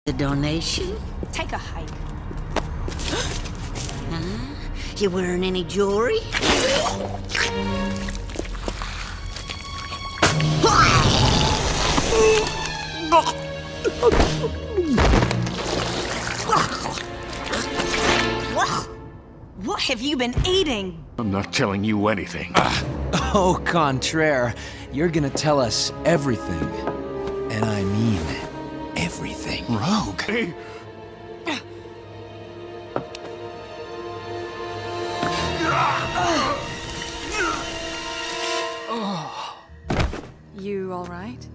The donation? Take a hike. You wearing any jewelry? What have you been eating? I'm not telling you anything. Au contraire, you're gonna tell us everything. And I mean everything. Rogue. Hey. You all right?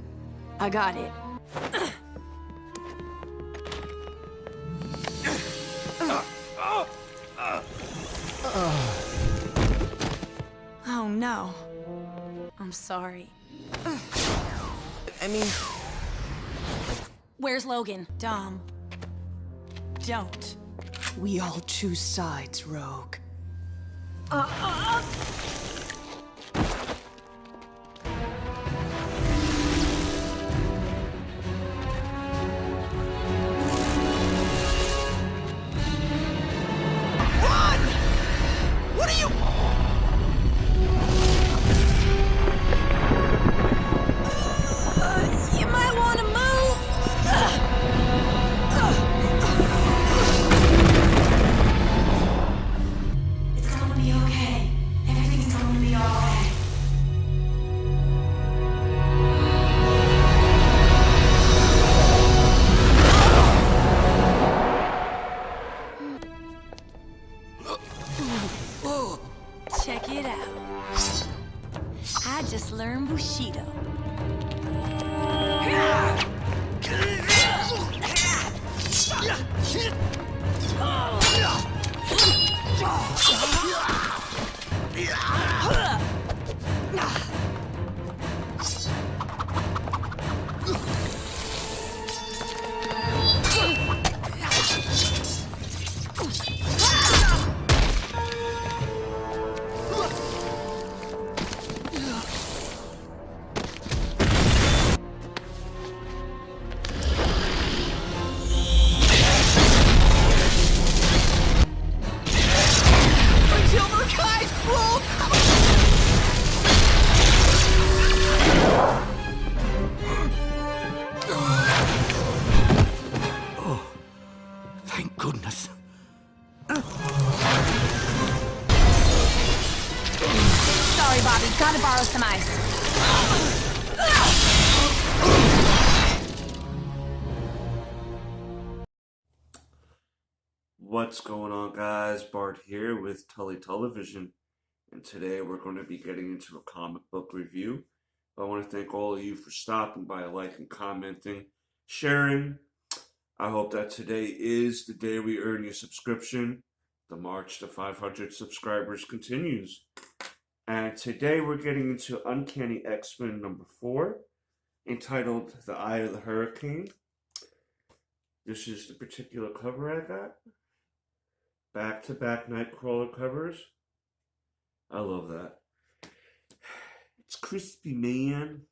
I got it. Oh no. I'm sorry. I mean... Where's Logan? Dom. Don't. We all choose sides, Rogue. You might want to move. It's gonna be okay. Everything's gonna be alright. Check it out. I just learned Bushido. Thank goodness. Sorry, Bobby. Gotta borrow some ice. What's going on, guys? Bart here with Tully Television, and today we're going to be getting into a comic book review. I want to thank all of you for stopping by, liking, commenting, sharing. I hope that today is the day we earn your subscription. The march to 500 subscribers continues. And today we're getting into Uncanny X-Men number 4, entitled The Eye of the Hurricane. This is the particular cover I got. Back-to-back Nightcrawler covers. I love that. It's crispy, man.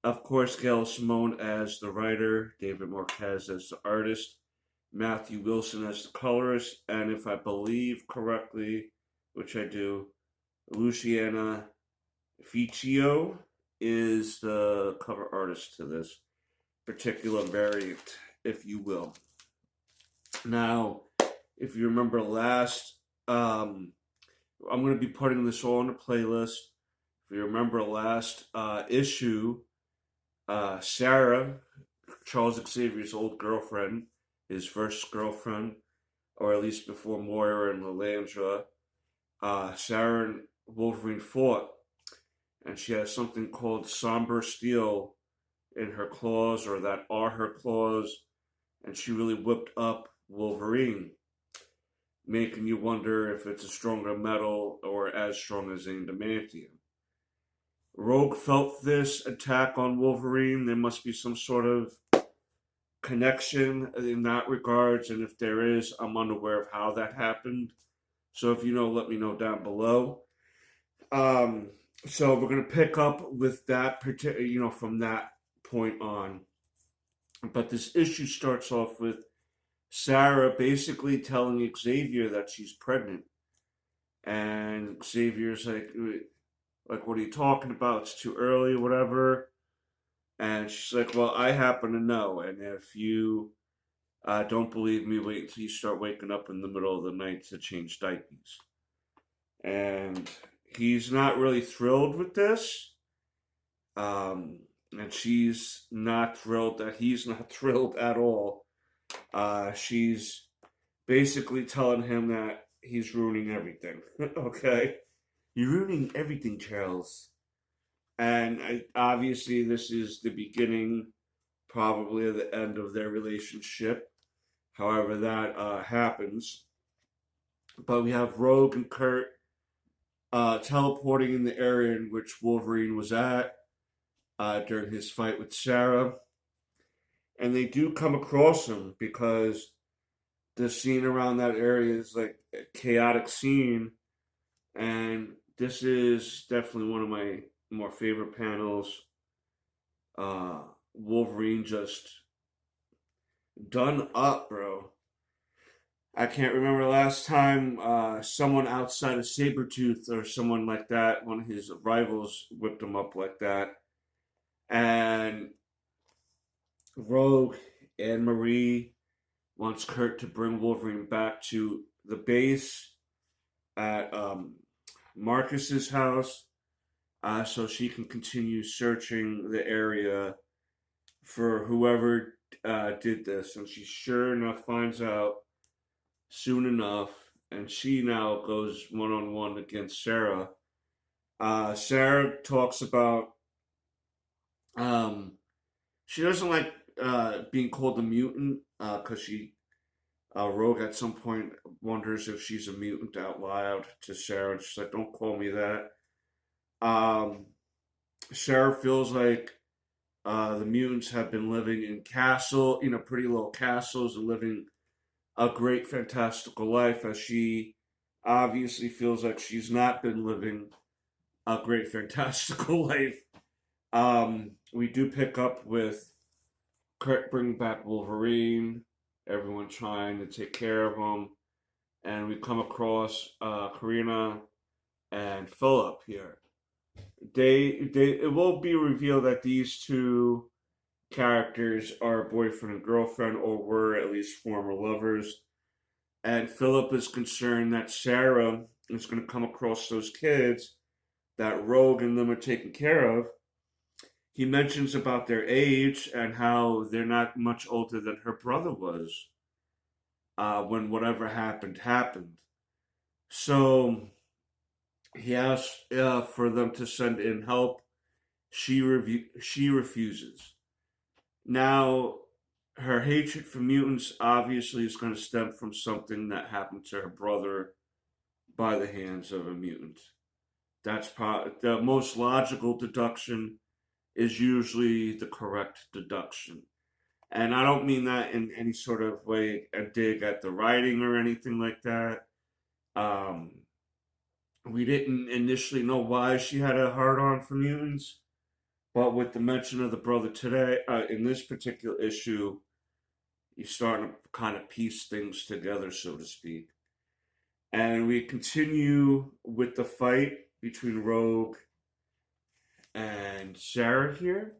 Of course, Gail Simone as the writer, David Marquez as the artist, Matthew Wilson as the colorist, and if I believe correctly, which I do, Luciana Ficcio is the cover artist to this particular variant, if you will. Now, if you remember last, I'm going to be putting this all on a playlist. If you remember last issue, Sarah, Charles Xavier's old girlfriend, his first girlfriend, or at least before Moira and Lilandra, Sarah and Wolverine fought, and she has something called somber steel in her claws, or that are her claws, and she really whipped up Wolverine, making you wonder if it's a stronger metal or as strong as adamantium. Rogue felt this attack on Wolverine. There must be some sort of connection in that regards, and if there is, I'm unaware of how that happened. So if you know, let me know down below. So we're going to pick up with that particular, from that point on. But this issue starts off with Sarah basically telling Xavier that she's pregnant. And Xavier's like, what are you talking about? It's too early, whatever. And she's like, well, I happen to know. And if you don't believe me, wait until you start waking up in the middle of the night to change diapers. And he's not really thrilled with this. And she's not thrilled that he's not thrilled at all. She's basically telling him that he's ruining everything. Okay? You're ruining everything, Charles. And obviously, this is the beginning, probably, of the end of their relationship. However, that happens. But we have Rogue and Kurt teleporting in the area in which Wolverine was at during his fight with Sarah. And they do come across him because the scene around that area is like a chaotic scene. And this is definitely one of my more favorite panels. Wolverine just done up, bro. I can't remember the last time someone outside of Sabretooth or someone like that, one of his rivals, whipped him up like that. And Rogue and Marie wants Kurt to bring Wolverine back to the base at Marcus's house so she can continue searching the area for whoever did this. And she sure enough finds out soon enough, and she now goes one-on-one against Sarah. Sarah talks about she doesn't like being called a mutant because Rogue at some point wonders if she's a mutant out loud to Sarah, and she's like, don't call me that. Sarah feels like the mutants have been living in pretty little castles and living a great fantastical life, as she obviously feels like she's not been living a great fantastical life. We do pick up with Kurt bringing back Wolverine, everyone trying to take care of him, and we come across Karina and Philip here. It will be revealed that these two characters are boyfriend and girlfriend, or were at least former lovers. And Philip is concerned that Sarah is going to come across those kids that Rogue and them are taking care of. He mentions about their age and how they're not much older than her brother was when whatever happened. So he asks for them to send in help. She refuses. Now, her hatred for mutants obviously is going to stem from something that happened to her brother by the hands of a mutant. That's the most logical deduction is usually the correct deduction. And I don't mean that in any sort of way a dig at the writing or anything like that. We didn't initially know why she had a hard-on for mutants. But with the mention of the brother today, in this particular issue, you're starting to kind of piece things together, so to speak. And we continue with the fight between Rogue and Sarah here.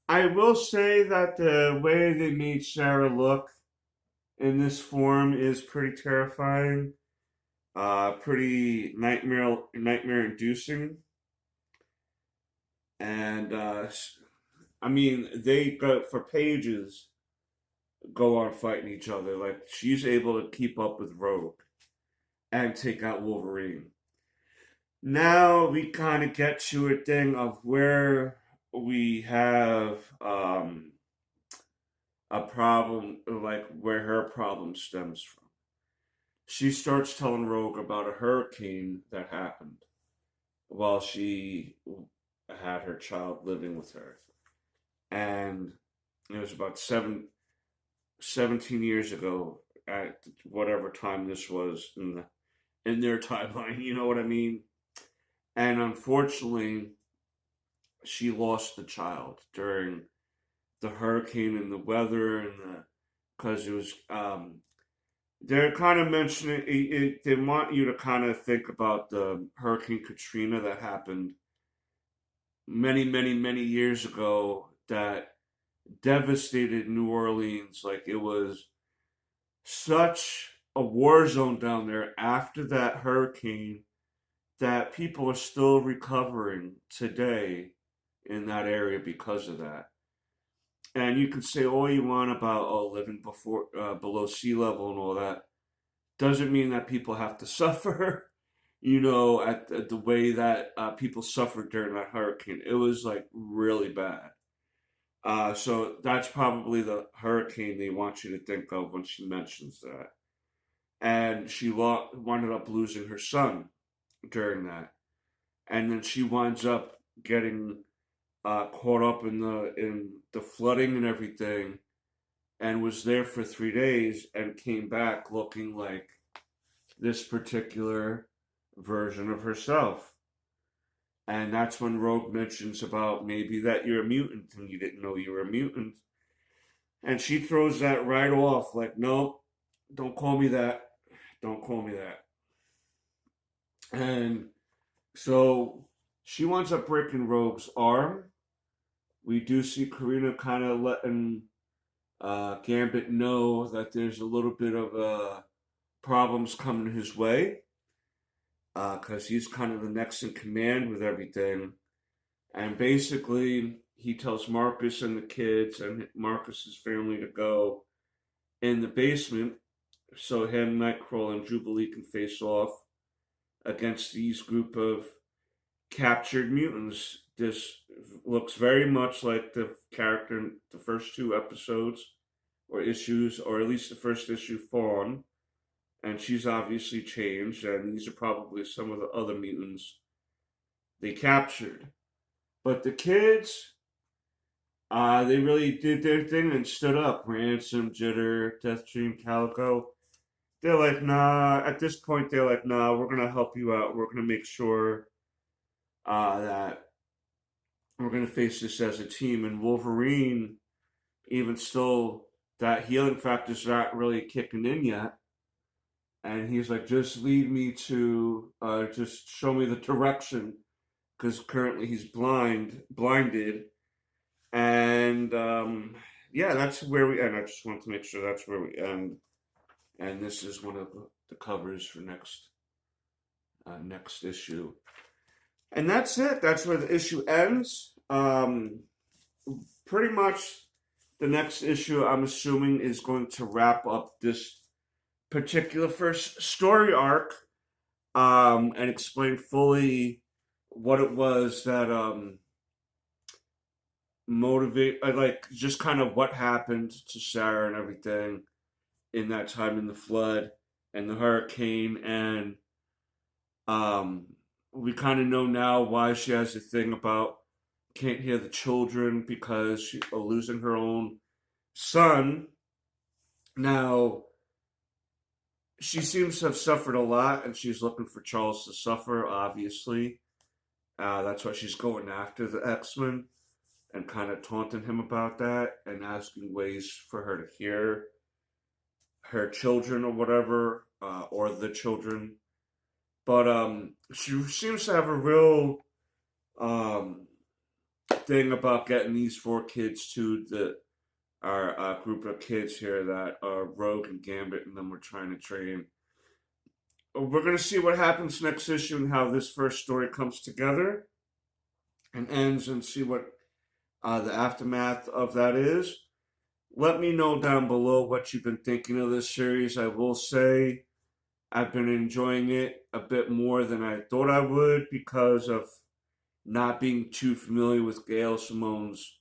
I will say that the way they made Sarah look in this form is pretty terrifying, pretty nightmare-inducing. And, I mean, they go for pages, go on fighting each other. Like, she's able to keep up with Rogue and take out Wolverine. Now we kind of get to a thing of where we have a problem, like where her problem stems from. She starts telling Rogue about a hurricane that happened while she had her child living with her. And it was about 17 years ago, at whatever time this was in their timeline, you know what I mean? And unfortunately, she lost the child during the hurricane and the weather and because it was they're kind of mentioning they want you to kind of think about the Hurricane Katrina that happened many years ago that devastated New Orleans. Like it was such a war zone down there after that hurricane that people are still recovering today in that area because of that. And you can say all you want about living below sea level and all that. Doesn't mean that people have to suffer, at the way that people suffered during that hurricane. It was like really bad. So that's probably the hurricane they want you to think of when she mentions that. And she wound up losing her son during that, and then she winds up getting caught up in the flooding and everything, and was there for 3 days and came back looking like this particular version of herself. And that's when Rogue mentions about maybe that you're a mutant and you didn't know you were a mutant. And she throws that right off, like, nope, don't call me that. Don't call me that. And so she winds up breaking Rogue's arm. We do see Karina kind of letting Gambit know that there's a little bit of problems coming his way. Because he's kind of the next in command with everything. And basically, he tells Marcus and the kids and Marcus's family to go in the basement so him, Nightcrawler, and Jubilee can face off against these group of captured mutants. This looks very much like the character in the first 2 episodes or issues, or at least the first issue, Fawn. And she's obviously changed, and these are probably some of the other mutants they captured. But the kids, they really did their thing and stood up. Ransom, Jitter, Deathstream, Calico. They're like, nah, at this point, they're like, nah, we're going to help you out. We're going to make sure that we're going to face this as a team. And Wolverine, even still, that healing factor's not really kicking in yet. And he's like, just lead me to, just show me the direction. Because currently he's blinded. And, yeah, that's where we end. I just want to make sure that's where we end. And this is one of the covers for next issue. And that's it. That's where the issue ends. Pretty much the next issue, I'm assuming, is going to wrap up this particular first story arc and explain fully what it was that like just kind of what happened to Sarah and everything in that time in the flood and the hurricane. And we kind of know now why she has a thing about can't hear the children because she's losing her own son. Now, she seems to have suffered a lot, and she's looking for Charles to suffer, obviously. That's why she's going after the X-Men and kind of taunting him about that and asking ways for her to hear her children or whatever, or the children. But she seems to have a real thing about getting these 4 kids to our group of kids here that Rogue and Gambit and them were trying to train. We're going to see what happens next issue and how this first story comes together and ends, and see what the aftermath of that is. Let me know down below what you've been thinking of this series. I will say I've been enjoying it a bit more than I thought I would because of not being too familiar with Gail Simone's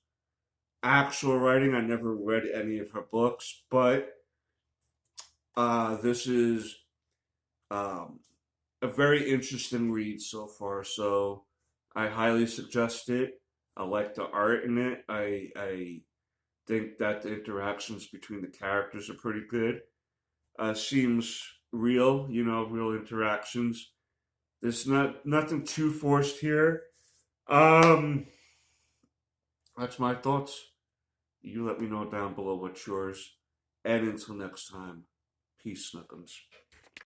actual writing. I never read any of her books, but this is a very interesting read so far, so I highly suggest it. I like the art in it. I think that the interactions between the characters are pretty good. Seems real, real interactions. There's nothing too forced here. That's my thoughts. You let me know down below what's yours. And until next time, peace, Snookums.